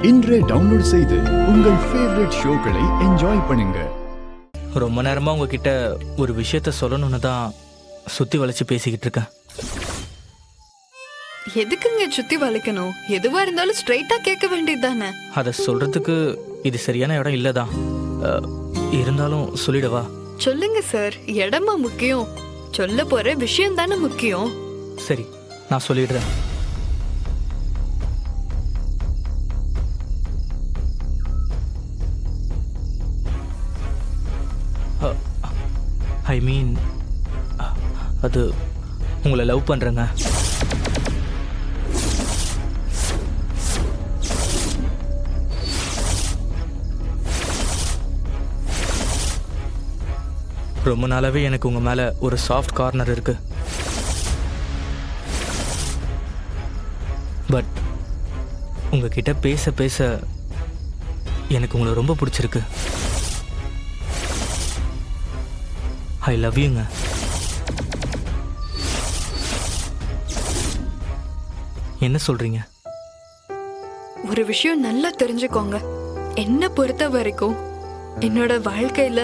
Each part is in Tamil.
இன்றே டவுன்லோட் செய்து உங்கள் ஃபேவரட் ஷோக்களை என்ஜாய் பண்ணுங்க. ரொம்ப நேரமா உங்ககிட்ட ஒரு விஷயத்த சொல்லணும்னு தான் சுத்தி வளைச்சு பேசிக்கிட்டு இருக்கேன். எதுக்குங்க சுத்தி வளைக்கணும்? எதுவா இருந்தாலும் ஸ்ட்ரைட்டா கேட்க வேண்டியது தானே. அதை சொல்றதுக்கு இது சரியான இடம் இல்லதான். இருந்தாலும் சொல்லிடவா? சொல்லுங்க சார். இடமா முக்கியம்? சொல்ல போற விஷயம் தானே முக்கியம். சரி, நான் சொல்லிடுறேன். ஐ மீன், அது உங்களை லவ் பண்றேங்க. ரொம்ப நாளாவே எனக்கு உங்க மேல ஒரு சாஃப்ட் கார்னர் இருக்கு. பட் உங்ககிட்ட பேச பேச எனக்கு உங்களை ரொம்ப பிடிச்சிருக்கு. ஐ லவ் யூங்க. என்ன சொல்றீங்க? ஒரு விஷயம் நல்லா தெரிஞ்சுக்கோங்க. என்ன பொறுத்த வரைக்கும் என்னோட வாழ்க்கையில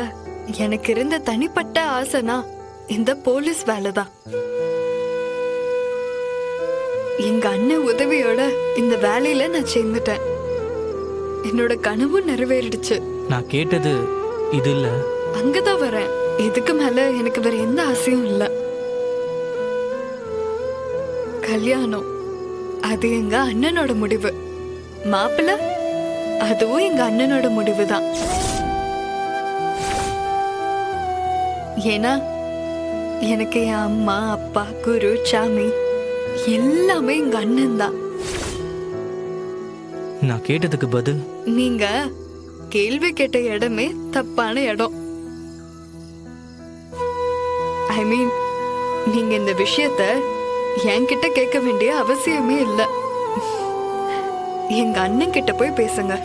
எனக்கு இருந்த தனிப்பட்ட ஆசைனா இந்த போலீஸ் வேலை தான். எங்க அண்ணன் உதவியோட இந்த வேலையில நான் சேர்ந்துட்டேன். என்னோட கனவு நிறைவேறிடுச்சு. நான் கேட்டது இது இல்ல. அங்கதான் வரேன். இதுக்கு மேல எனக்கு வேற எந்த ஆசையும் இல்ல. கல்யாணம் அது எங்க அண்ணனோட முடிவு. மாப்பிள்ள அதுவும் எங்க அண்ணனோட முடிவு தான். ஏன்னா எனக்கு என் அம்மா, அப்பா, குரு, சாமி எல்லாமே எங்க அண்ணன் தான். நான் கேட்டதுக்கு பதில்? நீங்க கேள்வி கேட்ட இடமே தப்பான இடம். ஐ மீன், நீங்க இந்த விஷயத்த என்கிட்ட கேட்க வேண்டிய அவசியமே இல்லை. எங்க அண்ணன் கிட்ட போய் பேசுங்க.